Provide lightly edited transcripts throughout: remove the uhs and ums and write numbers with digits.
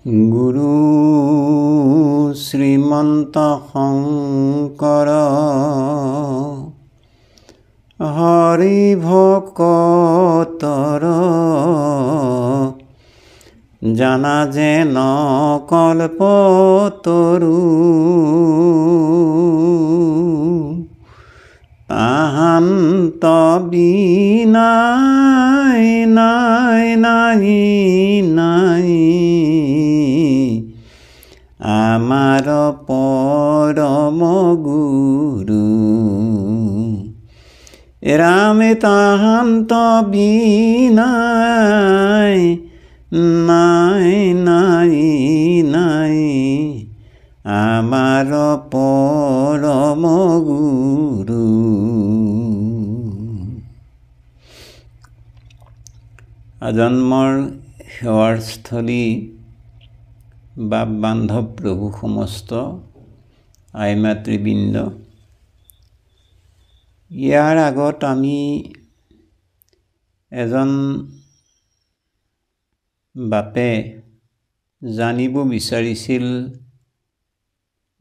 গুৰু শ্ৰীমন্ত শংকৰ হৰি ভকতৰ জানা যেন কল্পতৰু তাহান্ত বিনাই নাই নাই নাই আমাৰ পৰম গুৰু ৰামে তাহান্ত বিনাই নাই নাই নাই আমাৰ পৰম গুৰু। আজন্মৰ সেৱাৰ স্থলী বাপ বান্ধৱ প্ৰভু সমস্ত আই মাতৃবৃন্দ, ইয়াৰ আগত আমি এজন বাপে জানিব বিচাৰিছিল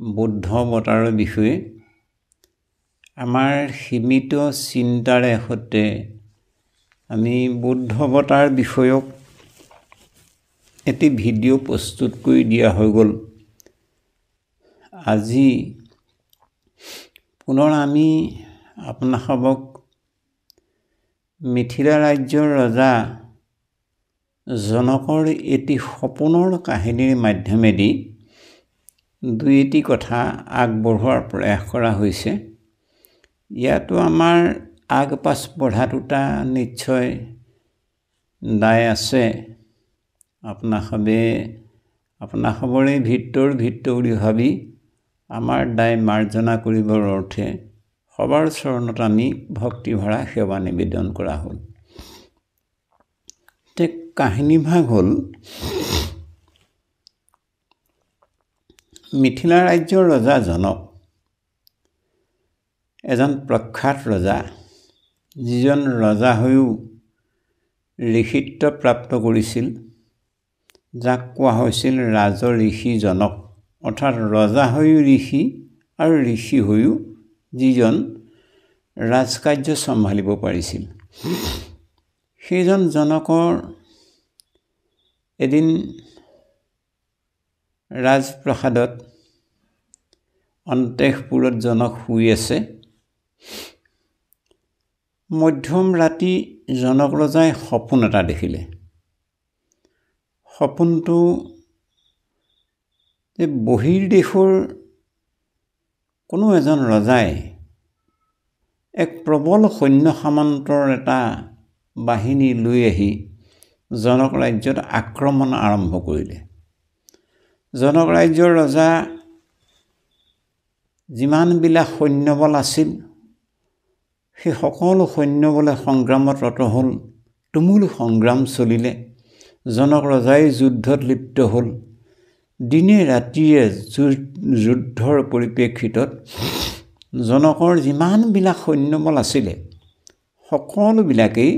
বুদ্ধ অৱতাৰৰ বিষয়ে। আমাৰ সীমিত চিন্তাৰে সৈতে আমি বুদ্ধ অৱতাৰ বিষয়ক এটি ভিডিঅ' প্ৰস্তুত কৰি দিয়া হৈ গ'ল। আজি পুনৰ আমি আপোনাসৱক মিথিলা ৰাজ্যৰ ৰজা জনকৰ এটি সপোনৰ কাহিনীৰ মাধ্যমেদি দুই এটি কথা আগবঢ়োৱাৰ প্ৰয়াস কৰা হৈছে। ইয়াতো আমাৰ আগ পাছ পঢ়াটোটা নিশ্চয় দায় আছে। আপোনাসবৰে ভিত্তৰ বুলি ভাবি আমাৰ দায় মাৰ্জনা কৰিবৰ অৰ্থে সবাৰ চৰণত আমি ভক্তিভৰা সেৱা নিবেদন কৰা হ'ল। কাহিনীভাগ হ'ল, মিথিলা ৰাজ্যৰ ৰজা জনক এজন প্ৰখ্যাত ৰজা, যিজন ৰজা হৈও ঋষিত্ব প্ৰাপ্ত কৰিছিল, যাক কোৱা হৈছিল ৰাজ ঋষি জনক। অৰ্থাৎ ৰজা হৈও ঋষি আৰু ঋষি হৈও যিজন ৰাজকাৰ্য চম্ভালিব পাৰিছিল। সেইজন জনকৰ এদিন ৰাজপ্ৰসাদত অন্তঃপুৰত জনক শুই আছে। মধ্যম ৰাতি জনক ৰজাই সপোন এটা দেখিলে। সপোনটো যে বহিৰ্দেশৰ কোনো এজন ৰজাই এক প্ৰবল সৈন্য সামন্তৰ এটা বাহিনী লৈ আহি জনক ৰাজ্যত আক্ৰমণ আৰম্ভ কৰিলে। জনক ৰাজ্যৰ ৰজা যিমানবিলাক সৈন্যবল আছিল, সেই সকলো সৈন্যবলে সংগ্ৰামত ৰত হ'ল। তুমুল সংগ্ৰাম চলিলে। জনক ৰজাই যুদ্ধত লিপ্ত হ'ল। দিনে ৰাতিয়ে যুদ্ধৰ পৰিপ্ৰেক্ষিতত জনকৰ যিমানবিলাক সৈন্যবল আছিলে, সকলোবিলাকেই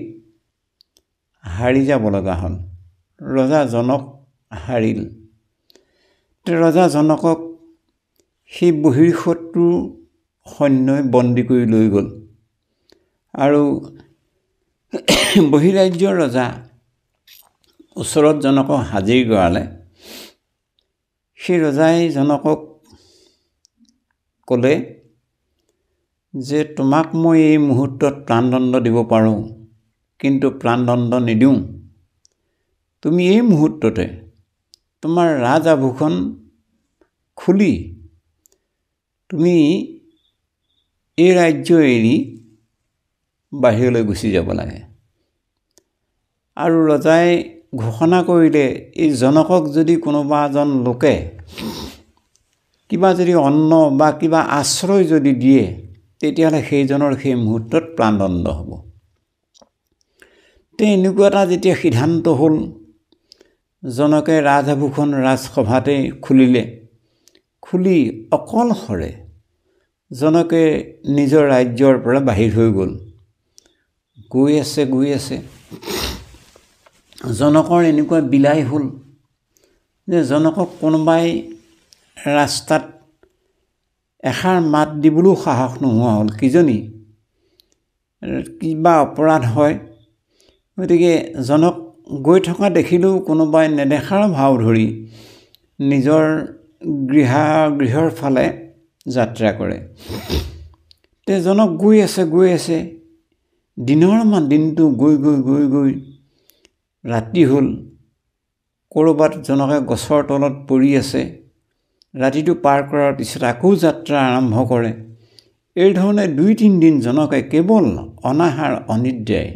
হাৰি যাব লগা হ'ল। ৰজা জনক হাৰিল। ৰজা জনকক সেই বহিৰ্শত্ৰু সৈন্যই বন্দী কৰি লৈ গ'ল আৰু বহিৰাজ্যৰ ৰজা ওচৰত জনকক হাজিৰ কৰালে। সেই ৰজাই জনকক ক'লে যে তোমাক মই এই মুহূৰ্তত প্ৰাণদণ্ড দিব পাৰোঁ, কিন্তু প্ৰাণদণ্ড নিদিওঁ। তুমি এই মুহূৰ্ততে তোমাৰ ৰাজ আভূষণ খুলি তুমি এই ৰাজ্য এৰি বাহিৰলৈ গুচি যাব লাগে। আৰু ৰজাই ঘোষণা কৰিলে, এই জনকক যদি কোনোবা এজন লোকে কিবা যদি অন্ন বা কিবা আশ্ৰয় যদি দিয়ে, তেতিয়াহ'লে সেইজনৰ সেই মুহূৰ্তত প্ৰাণদণ্ড হ'ব। এনেকুৱা এটা যেতিয়া সিদ্ধান্ত হ'ল, জনকে ৰাজআভূষণ ৰাজসভাতে খুলিলে। খুলি অকলশৰে জনকে নিজৰ ৰাজ্যৰ পৰা বাহিৰ হৈ গ'ল। গৈ আছে জনকৰ এনেকুৱা বিলাই হ'ল যে জনকক কোনোবাই ৰাস্তাত এষাৰ মাত দিবলৈও সাহস নোহোৱা হ'ল, কিজনী কিবা অপৰাধ হয়। গতিকে জনক গৈ থকা দেখিলেও কোনোবাই নেদেখাৰ ভাও ধৰি নিজৰ গৃহৰ ফালে যাত্ৰা কৰে। জনক গৈ আছে দিনটো গৈ ৰাতি হ'ল। ক'ৰবাত জনকে গছৰ তলত পৰি আছে। ৰাতিটো পাৰ কৰাৰ পিছত আকৌ যাত্ৰা আৰম্ভ কৰে। এইধৰণে 2-3 দিন জনকে কেৱল অনাহাৰ অনিদ্ৰাই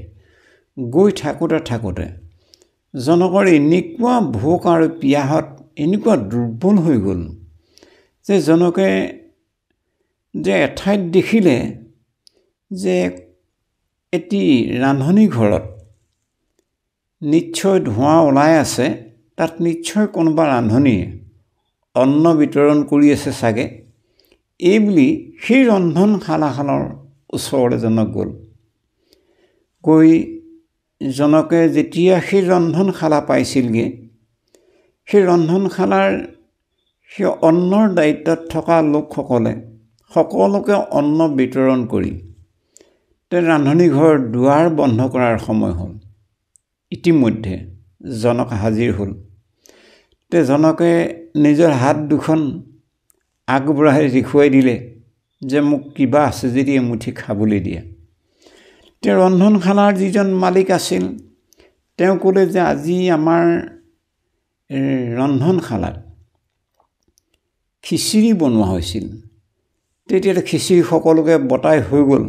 গৈ থাকোঁতে জনকৰ এনেকুৱা ভোক আৰু পিয়াহত এনেকুৱা দুৰ্বল হৈ গ'ল যে জনকে যে এঠাইত দেখিলে যে এটি ৰান্ধনী ঘৰত নিশ্চয় ধোঁৱা ওলাই আছে, তাত নিশ্চয় কোনোবা ৰান্ধনীয়ে অন্ন বিতৰণ কৰি আছে চাগে। এইবুলি সেই ৰন্ধনশালাখনৰ ওচৰলৈ জনক গৈ জনকে যেতিয়া সেই ৰন্ধনশালা পাইছিলগৈ, সেই ৰন্ধনশালাৰ সেই অন্নৰ দায়িত্বত থকা লোকসকলে সকলোকে অন্ন বিতৰণ কৰি ৰান্ধনী ঘৰৰ দুৱাৰ বন্ধ কৰাৰ সময় হ'ল। ইতিমধ্যে জনক হাজিৰ হ'ল। জনকে নিজৰ হাত দুখন আগবঢ়াই দেখুৱাই দিলে যে মোক কিবা আছে যদি এমুঠি খাবলৈ দিয়া। ৰন্ধনশালাৰ যিজন মালিক আছিল তেওঁ ক'লে যে আজি আমাৰ ৰন্ধনশালাত খিচিৰি বনোৱা হৈছিল। তেতিয়া খিচিৰি সকলোকে বটাই হৈ গ'ল।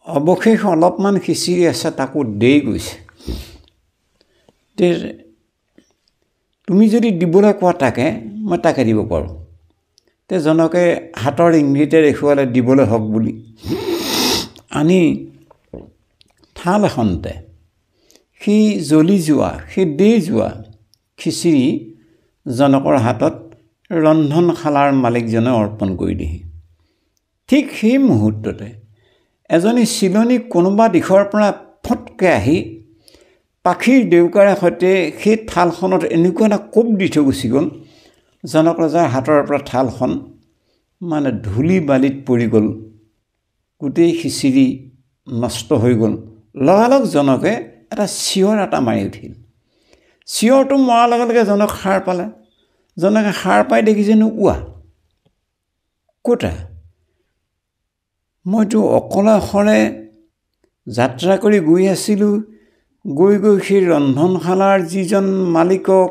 অৱশেষ অলপমান খিচিৰি আছে, তাকো দেই গৈছে। তুমি যদি দিবলৈ কোৱা তাকে, মই তাকে দিব পাৰোঁ। জনকে হাতৰ ইংগিতে দেখুৱালে দিবলৈ হওক বুলি। আনি থাল এখনতে সেই জ্বলি যোৱা, সেই দেই যোৱা খিচিৰি জনকৰ হাতত ৰন্ধনশালাৰ মালিকজনে অৰ্পণ কৰি দিহি। ঠিক সেই মুহূৰ্ততে এজনী চিলনী কোনোবা দিশৰ পৰা ফটকৈ আহি পাখিৰ ডেউকাৰে সৈতে সেই থালখনত এনেকুৱা এটা কোব দি থৈ গুচি গ'ল। জনক ৰজাৰ হাতৰ পৰা থালখন মানে ধূলি বালিত পৰি গ'ল, গোটেই খিচিৰি নষ্ট হৈ গ'ল। লগালগ জনকে এটা চিঞৰ এটা মাৰি উঠিল। চিঞৰটো মৰাৰ লগে লগে জনক সাৰ পালে। জনকে সাৰ পাই দেখিছেনো ক'তা মইতো অকলে যাত্ৰা কৰি গৈ আছিলোঁ। গৈ সেই ৰন্ধনশালাৰ যিজন মালিকক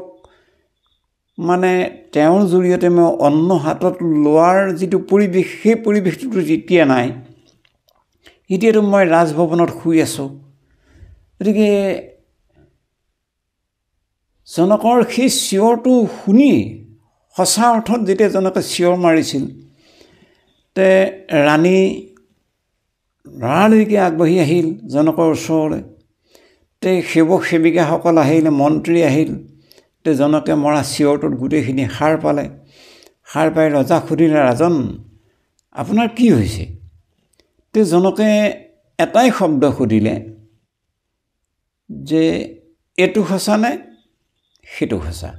মানে তেওঁৰ জৰিয়তে মই অন্ন হাতত লোৱাৰ যিটো পৰিৱেশ, সেই পৰিৱেশটোতো যেতিয়া নাই। এতিয়াতো মই ৰাজভৱনত শুই আছোঁ। গতিকে জনকৰ সেই চিঞৰটো শুনি সঁচা অৰ্থত যেতিয়া জনকে চিঞৰ মাৰিছিল, ৰাণী লৰালৰিকৈ আগবাঢ়ি আহিল জনকৰ ওচৰলৈ। সেৱক সেৱিকাসকল আহিল, মন্ত্ৰী আহিল। জনকে মৰা চিঞৰটোত গোটেইখিনি সাৰ পালে। সাৰ পাই ৰজাক সুধিলে, ৰাজন আপোনাৰ কি হৈছে? জনকে এটাই শব্দ সুধিলে যে এইটো সঁচা নে সেইটো সঁচা?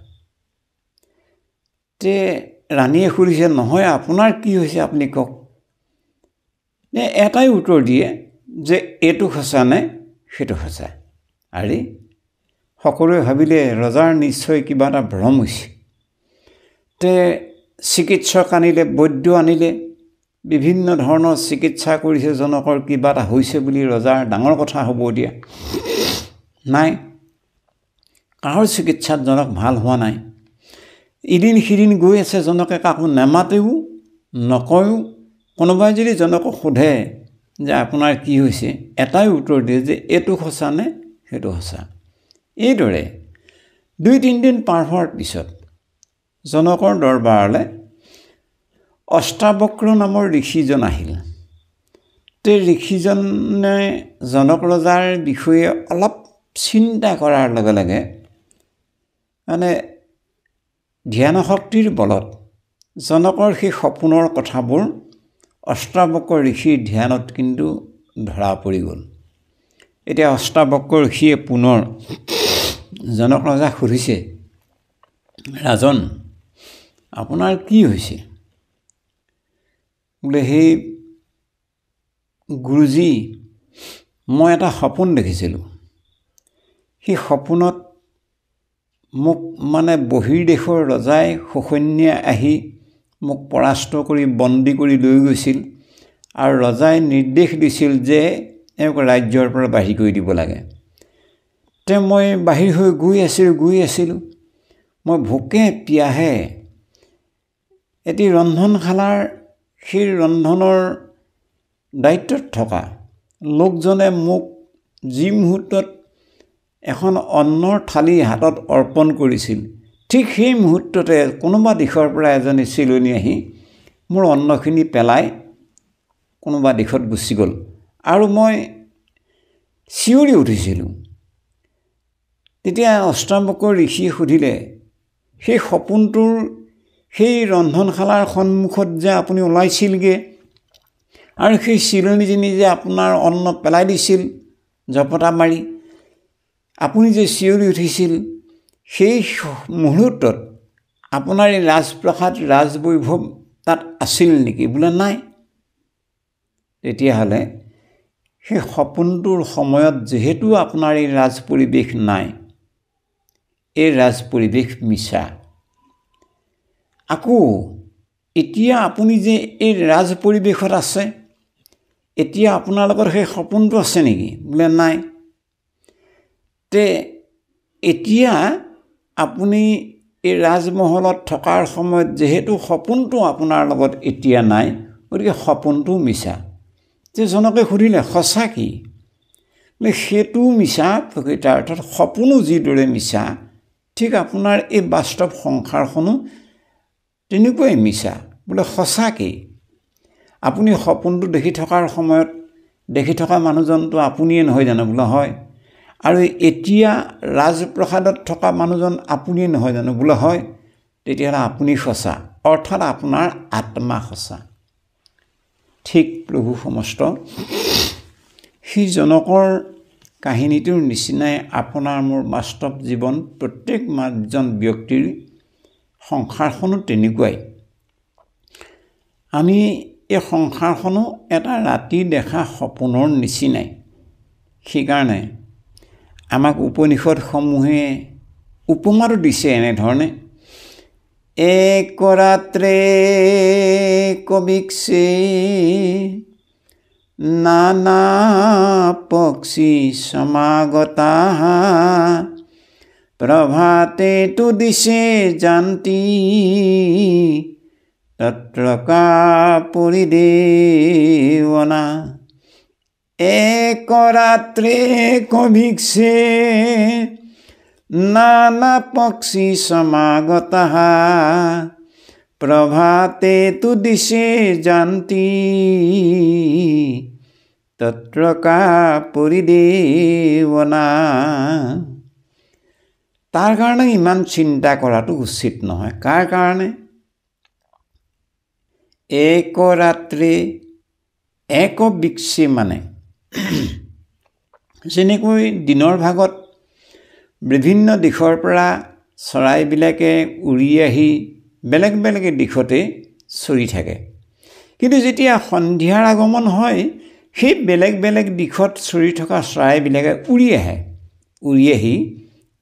ৰাণীয়ে সুধিছে, নহয় আপোনাৰ কি হৈছে আপুনি কওক। এটাই উত্তৰ দিয়ে যে এইটো সঁচা নে সেইটো সঁচা। আৰে সকলোৱে ভাবিলে ৰজাৰ নিশ্চয় কিবা এটা ভ্ৰম হৈছে। চিকিৎসক আনিলে, বৈদ্য আনিলে, বিভিন্ন ধৰণৰ চিকিৎসা কৰিছে। জনকৰ কিবা এটা হৈছে বুলি ৰজাৰ ডাঙৰ কথা হ'ব এতিয়া। নাই, কাৰো চিকিৎসাত জনক ভাল হোৱা নাই। ইদিন সিদিন গৈ আছে, জনকে কাকো নেমাতেও নকয়ো। কোনোবাই যদি জনকক সোধে যে আপোনাৰ কি হৈছে, এটাই উত্তৰ দিয়ে যে এইটো সঁচা নে সেইটো সঁচা। এইদৰে 2-3 দিন পাৰ হোৱাৰ পিছত জনকৰ দৰবাৰলৈ অষ্টাবক্ৰ নামৰ ঋষিজন আহিল। ঋষিজনে জনক ৰজাৰ বিষয়ে অলপ চিন্তা কৰাৰ লগে লগে মানে ধ্যান শক্তিৰ বলত জনকৰ সেই সপোনৰ কথাবোৰ অষ্টাবক্ৰ ঋষিৰ ধ্যানত কিন্তু ধৰা পৰি গ'ল। এতিয়া অষ্টাবক্ৰ ঋষিয়ে পুনৰ জনক ৰজাক সুধিছে ৰাজন আপোনাৰ কি হৈছে? বোলে সেই গুৰুজী মই এটা সপোন দেখিছিলোঁ। সেই সপোনত মোক মানে বহিৰ্দেশৰ ৰজাই শোষণ্যে আহি মোক পৰাস্ত কৰি বন্দী কৰি লৈ গৈছিল আৰু ৰজাই নিৰ্দেশ দিছিল যে এওঁক ৰাজ্যৰ পৰা বাহিৰ কৰি দিব লাগে। মই বাহিৰ হৈ গৈ আছিলোঁ। মই ভোকে পিয়াহে এটি ৰন্ধনশালাৰ সেই ৰন্ধনৰ দায়িত্বত থকা লোকজনে মোক যি মুহূৰ্তত এখন অন্নৰ থালি হাতত অৰ্পণ কৰিছিল, ঠিক সেই মুহূৰ্ততে কোনোবা দিশৰ পৰা এজনী চিলনী আহি মোৰ অন্নখিনি পেলাই কোনোবা দিশত গুচি গ'ল আৰু মই চিঞৰি উঠিছিলোঁ। তেতিয়া অষ্টাৱক্ৰ ঋষিয়ে সুধিলে, সেই সপোনটোৰ সেই ৰন্ধনশালাৰ সন্মুখত যে আপুনি ওলাইছিলগৈ আৰু সেই চিলনীজনী যে আপোনাৰ অন্ন পেলাই দিছিল জপতা মাৰি, আপুনি যে চিঞৰি উঠিছিল, সেই মুহূৰ্তত আপোনাৰ এই ৰাজপ্ৰসাদ ৰাজবৈভৱ তাত আছিল নেকি? বোলে নাই। তেতিয়াহ'লে সেই সপোনটোৰ সময়ত যিহেতু আপোনাৰ এই ৰাজ পৰিৱেশ নাই, এই ৰাজ পৰিৱেশ মিছা। আকৌ এতিয়া আপুনি যে এই ৰাজ পৰিৱেশত আছে, এতিয়া আপোনাৰ লগত সেই সপোনটো আছে নেকি? বোলে নাই। এতিয়া আপুনি এই ৰাজমহলত থকাৰ সময়ত যিহেতু সপোনটো আপোনাৰ লগত এতিয়া নাই, গতিকে সপোনটো মিছা। জনকে সুধিলে সঁচা কি? বোলে সেইটো মিছা, প্ৰকৃতাৰ্থত সপোনো যিদৰে মিছা, ঠিক আপোনাৰ এই বাস্তৱ সংসাৰখনো তেনেকুৱাই মিছা। বোলে সঁচা কি? আপুনি সপোনটো দেখি থকাৰ সময়ত দেখি থকা মানুহজনটো আপুনিয়ে নহয় জানো? বোলে হয়। আৰু এতিয়া ৰাজপ্ৰসাদত থকা মানুহজন আপুনিয়ে নহয় জানো? বোলে হয়। তেতিয়াহ'লে আপুনি সঁচা, অৰ্থাৎ আপোনাৰ আত্মা সঁচা। ঠিক প্ৰভু সমস্ত সেই জনকৰ কাহিনীটোৰ নিচিনাই আপোনাৰ মোৰ বাস্তৱ জীৱন, প্ৰত্যেকজন ব্যক্তিৰ সংসাৰখনো তেনেকুৱাই। আমি এই সংসাৰখনো এটা ৰাতি দেখা সপোনৰ নিচিনাই। সেইকাৰণে আমাক উপনিষদসমূহে উপমাটো দিছে এনেধৰণে, এক ৰাত্ৰে কবিকছে নানা পক্ষী সমাগতা প্ৰভাতে তু দিশে জান্তি তত্ৰ কা পৰিদেৱনা। এক ৰাত্ৰে কবিকছে নানা পক্ষী সমাগতা প্ৰভাতে তু দিশে জান্তি তত্ৰ কা পৰিদেৱনা। তাৰ কাৰণে ইমান চিন্তা কৰাটো উচিত নহয়। কাৰ কাৰণে? এক ৰাত্ৰে এক বিকছে মানে যেনেকৈ দিনৰ ভাগত বিভিন্ন দিশৰ পৰা চৰাইবিলাকে উৰি আহি বেলেগ বেলেগ দিশতে চৰি থাকে, কিন্তু যেতিয়া সন্ধিয়াৰ আগমন হয়, সেই বেলেগ বেলেগ দিশত চৰি থকা চৰাইবিলাকে উৰি আহে। উৰি আহি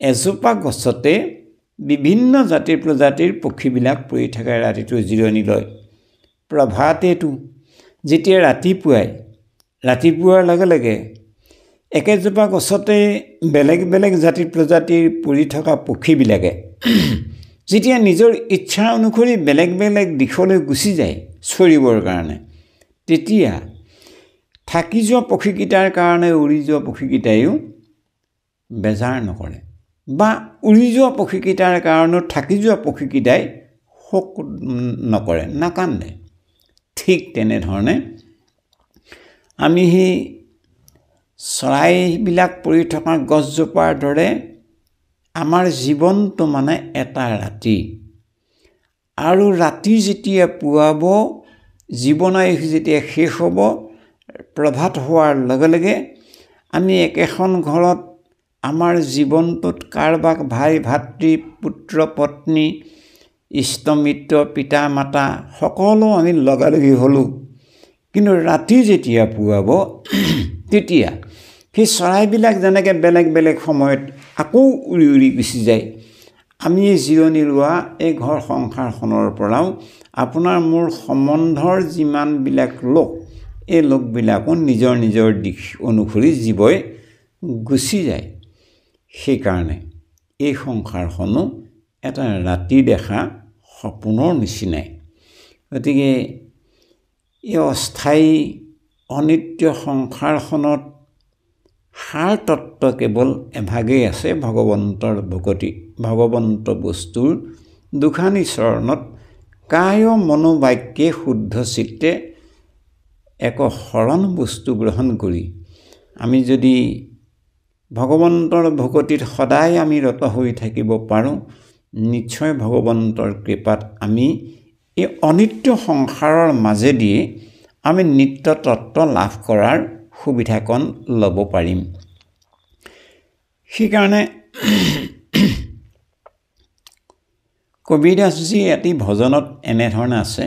এজোপা গছতে বিভিন্ন জাতিৰ প্ৰজাতিৰ পক্ষীবিলাক পৰি থাকে, ৰাতিটো জিৰণি লয়। প্ৰভাতেটো যেতিয়া ৰাতিপুৱাৰ লগে লগে একেজোপা গছতে বেলেগ বেলেগ জাতি প্ৰজাতিৰ পৰি থকা পক্ষীবিলাকে যেতিয়া নিজৰ ইচ্ছা অনুসৰি বেলেগ বেলেগ দিশলৈ গুচি যায় চৰিবৰ কাৰণে, তেতিয়া থাকি যোৱা পক্ষীকেইটাৰ কাৰণে উৰি যোৱা পক্ষীকেইটাইও বেজাৰ নকৰে, বা উৰি যোৱা পক্ষীকেইটাৰ কাৰণেও থাকি যোৱা পক্ষীকেইটাই শোক নকৰে, নাকান্দে। ঠিক তেনেধৰণে আমি সেই চৰাইবিলাক পৰি থকা গছজোপাৰ দৰে আমাৰ জীৱনটো মানে এটা ৰাতি, আৰু ৰাতি যেতিয়া পুৱাব, জীৱনায়ুস যেতিয়া শেষ হ'ব, প্ৰভাত হোৱাৰ লগে লগে আমি একেখন ঘৰত আমাৰ জীৱনটোত কাৰোবাক ভাই ভাতৃ পুত্ৰ পত্নী ইষ্টমিত্ৰ পিতা মাতা সকলো আমি লগালগি হ'লোঁ, কিন্তু ৰাতি যেতিয়া পুৱাব তেতিয়া সেই চৰাইবিলাক যেনেকৈ বেলেগ বেলেগ সময়ত আকৌ উৰি উৰি গুচি যায়, আমি জিৰণি লোৱা এই ঘৰ সংসাৰখনৰ পৰাও আপোনাৰ মোৰ সম্বন্ধৰ যিমানবিলাক লোক, এই লোকবিলাকো নিজৰ নিজৰ দিশ অনুসৰি জীৱই গুচি যায়। সেইকাৰণে এই সংসাৰখনো এটা ৰাতি দেখা সপোনৰ নিচিনাই। গতিকে এই অস্থায়ী অনিত্য সংসাৰখনত সাৰ তত্ত্ব কেৱল এভাগেই আছে, ভগৱন্তৰ ভকতি। ভগৱন্ত বস্তুৰ দুখানি চৰণত কায় মনোবাক্যে শুদ্ধ চিত্তে এক শৰণ বস্তু গ্ৰহণ কৰি আমি যদি ভগৱন্তৰ ভকতিত সদায় আমি ৰত হৈ থাকিব পাৰোঁ, নিশ্চয় ভগৱন্তৰ কৃপাত আমি এই অনিত্য সংসাৰৰ মাজেদিয়ে আমি নিত্য তত্ত্ব লাভ কৰাৰ সুবিধাকণ ল'ব পাৰিম। সেইকাৰণে কবিৰদাসজী এটি ভজনত এনেধৰণে আছে,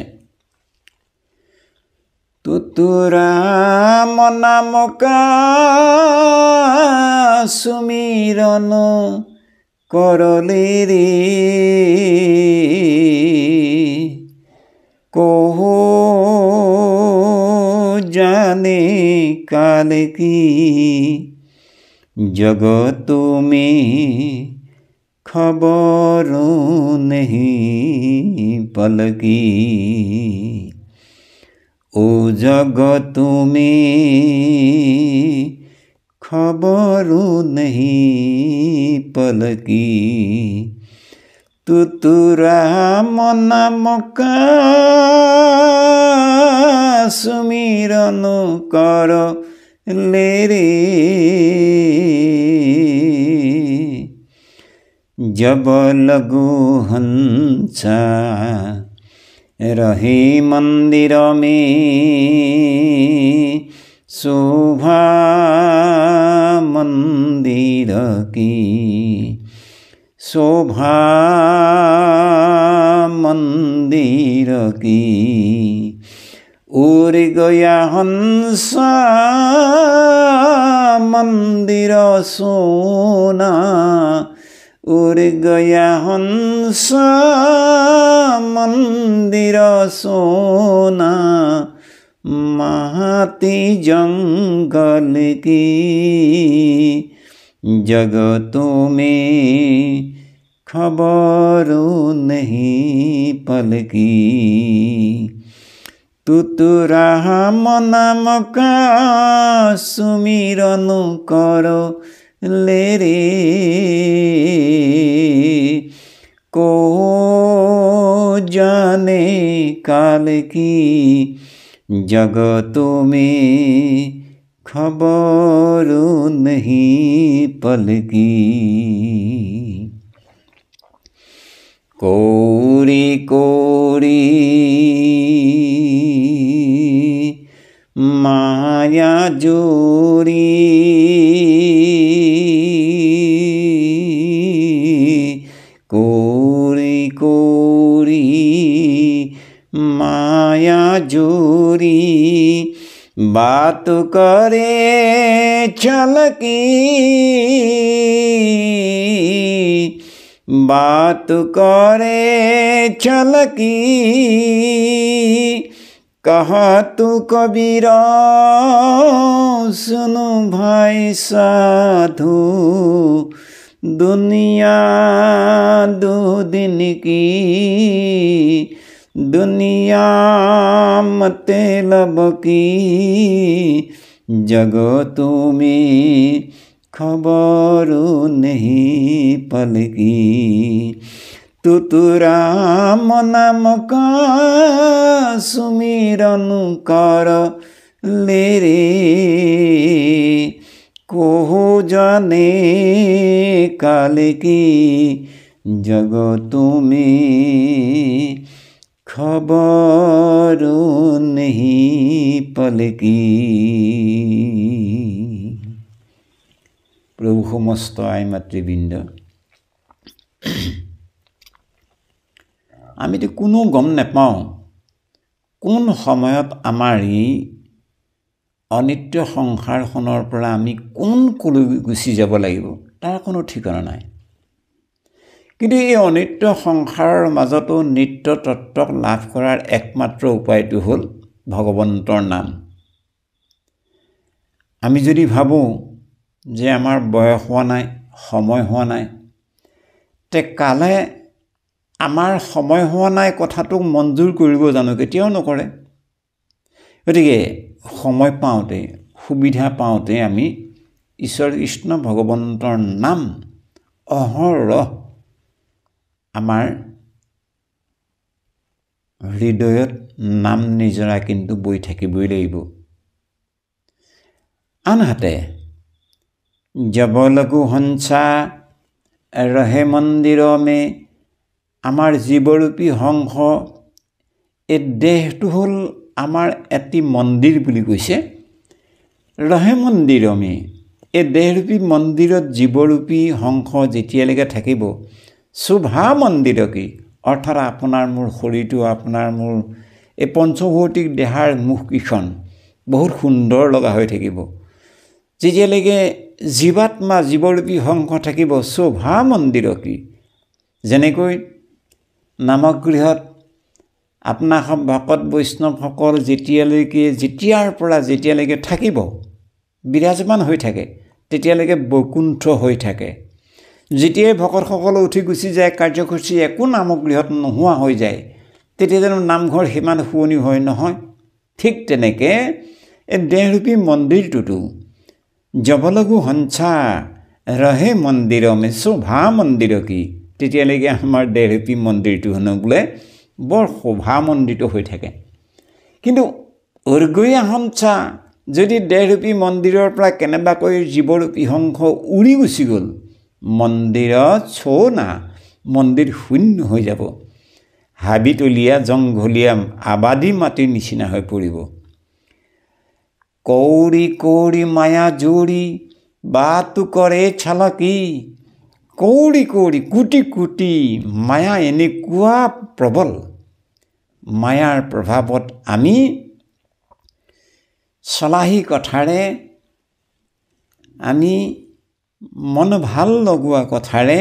তুতুৰাম নামকা সুমিৰন কৰলে ৰে কহো জানে কাল কি জগত মে খবর নেহি পলকি ও জগত মে খবর নেহি পলকি তুতুরাম নামকা সুমিরন কর লে রে जब लगु हंसा रहे मंदिर में शोभा मंदिर की शोभा मंदिर की उड़ गया हंसा मंदिर सोना उड़ गया हंसा मंदिर सोना माती जंगल की जगतों में खबर नहीं पलकी तुतुराम नाम का सुमिरन करो ले रे को जाने काल की जगतों में खबर नहीं पलकी कोरी कोरी माया जोरी कोरी कोरी माया जोरी बात करे छलकी बात करे छलकी कहा तू कबीरा सुनो भाई साधु दुनिया दो दिन की दुनिया मतलब की जगतों में खबर नहीं पलकी तुतुराम नाम का सुमिरन कर ले रे को जाने काल की जगतों में खबर नहीं पलकी। প্ৰভু সমস্ত আই মাতৃবৃন্দ, আমিতো কোনো গম নাপাওঁ কোন সময়ত আমাৰ এই অনিত্য সংসাৰখনৰ পৰা আমি কোন কলৈ গুচি যাব লাগিব, তাৰ কোনো ঠিকনা নাই। কিন্তু এই অনিত্য সংসাৰৰ মাজতো নিত্য তত্ত্বক লাভ কৰাৰ একমাত্ৰ উপায়টো হ'ল ভগৱন্তৰ নাম। আমি যদি ভাবোঁ যে আমাৰ বয়স হোৱা নাই, সময় হোৱা নাই, তে কালে আমাৰ সময় হোৱা নাই কথাটোক মঞ্জুৰ কৰিব জানো? কেতিয়াও নকৰে। গতিকে সময় পাওঁতে, সুবিধা পাওঁতে আমি ঈশ্বৰ কৃষ্ণ ভগৱন্তৰ নাম অহৰহ আমাৰ হৃদয়ত নাম নিজৰা কিন্তু বৈ থাকিবই লাগিব। আনহাতে জব লগু হংসা ৰহে মন্দিৰ মে, আমাৰ জীৱৰূপী হংস, এই দেহটো হ'ল আমাৰ এটি মন্দিৰ বুলি কৈছে। ৰহে মন্দিৰ মে, এই দেহৰূপী মন্দিৰত জীৱৰূপী হংস যেতিয়ালৈকে থাকিব, শোভা মন্দিৰ কি, অৰ্থাৎ আপোনাৰ মোৰ শৰীৰটো, আপোনাৰ মোৰ এই পঞ্চভৌতিক দেহাৰ মুখকেইখন বহুত সুন্দৰ লগা হৈ থাকিব। যেতিয়ালৈকে জীৱাত্মা জীৱৰূপী হংস থাকিব, শোভা মন্দিৰ কি। যেনেকৈ নামগৃহত আপোনাৰ ভকত বৈষ্ণৱসকল যেতিয়াৰ পৰা যেতিয়ালৈকে থাকিব, বিৰাজমান হৈ থাকে, তেতিয়ালৈকে বৈকুণ্ঠ হৈ থাকে। যেতিয়াই ভকতসকল উঠি গুচি যায়, কাৰ্যসূচী একো নামগৃহত নোহোৱা হৈ যায়, তেতিয়া জানো নামঘৰ সিমান শুৱনি হয় নহয়? ঠিক তেনেকৈ এই দেহৰূপী মন্দিৰটোতো জবলগু হংসা ৰহে মন্দিৰ মে, শোভা মন্দিৰ কি, তেতিয়ালৈকে আমাৰ দেহৰূপী মন্দিৰটো হেনো বোলে বৰ শোভামণ্ডিত হৈ থাকে। কিন্তু অৰ্গয়া হংসা, যদি দেহৰূপী মন্দিৰৰ পৰা কেনেবাকৈ জীৱৰূপী হংস উৰি গুচি গ'ল, মন্দিৰত চৌনা, মন্দিৰ শূন্য হৈ যাব, হাবিতলীয়া জংঘলীয়া আবাদী মাটিৰ নিচিনা হৈ পৰিব। কৌৰি কৌৰি মায়া জুৰি বাতু কৰে চালাকি, কৌৰি কৌৰি কোটি কোটি মায়া এনেকুৱা প্ৰবল, মায়াৰ প্ৰভাৱত আমি চলাহী কথাৰে, আমি মন ভাল লগোৱা কথাৰে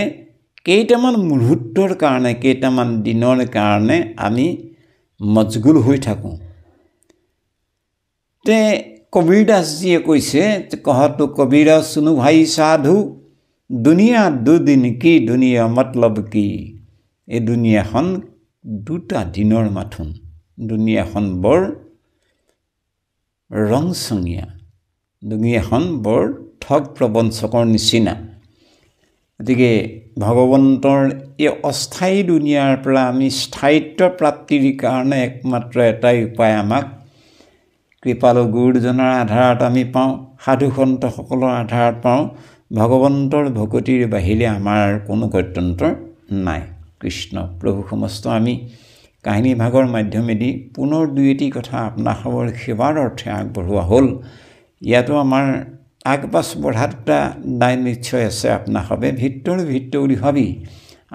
কেইটামান মুহূৰ্তৰ কাৰণে, কেইটামান দিনৰ কাৰণে আমি মজগুল হৈ থাকোঁ। তে কবিৰ দাসজীয়ে কৈছে, কহতো কবিৰ সুনো ভাই সাধু, দুনিয়া দুদিন কি দুনিয়া মতলব কি। এই দুনিয়াখন দুটা দিনৰ মাথোন, দুনিয়াখন বৰ ৰংচঙীয়া, দুনিয়াখন বৰ ঠগ প্ৰবঞ্চকৰ নিচিনা। গতিকে ভগৱন্তৰ এই অস্থায়ী দুনিয়াৰ পৰা আমি স্থায়িত্ব প্ৰাপ্তিৰ কাৰণে একমাত্ৰ এটাই উপায়, আমাক কৃপালু গুৰুজনাৰ আধাৰত আমি পাওঁ, সাধু সন্তসকলৰ আধাৰত পাওঁ। ভগৱন্তৰ ভকতিৰ বাহিৰে আমাৰ কোনো গত্যন্তৰ নাই। কৃষ্ণ প্ৰভু সমস্ত আমি কাহিনী ভাগৰ মাধ্যমেদি পুনৰ দুই এটি কথা আপোনাসৱৰ সেৱাৰ অৰ্থে আগবঢ়োৱা হ'ল। ইয়াতো আমাৰ আগপাছ বঢ়াত এটা দায় নিশ্চয় আছে। আপোনাসৱে ভিতৰি ভাবি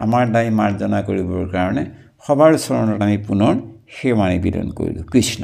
আমাৰ দায় মাৰ্জনা কৰিবৰ কাৰণে সবাৰ চৰণত আমি পুনৰ সেৱা নিবেদন কৰিলোঁ। কৃষ্ণ।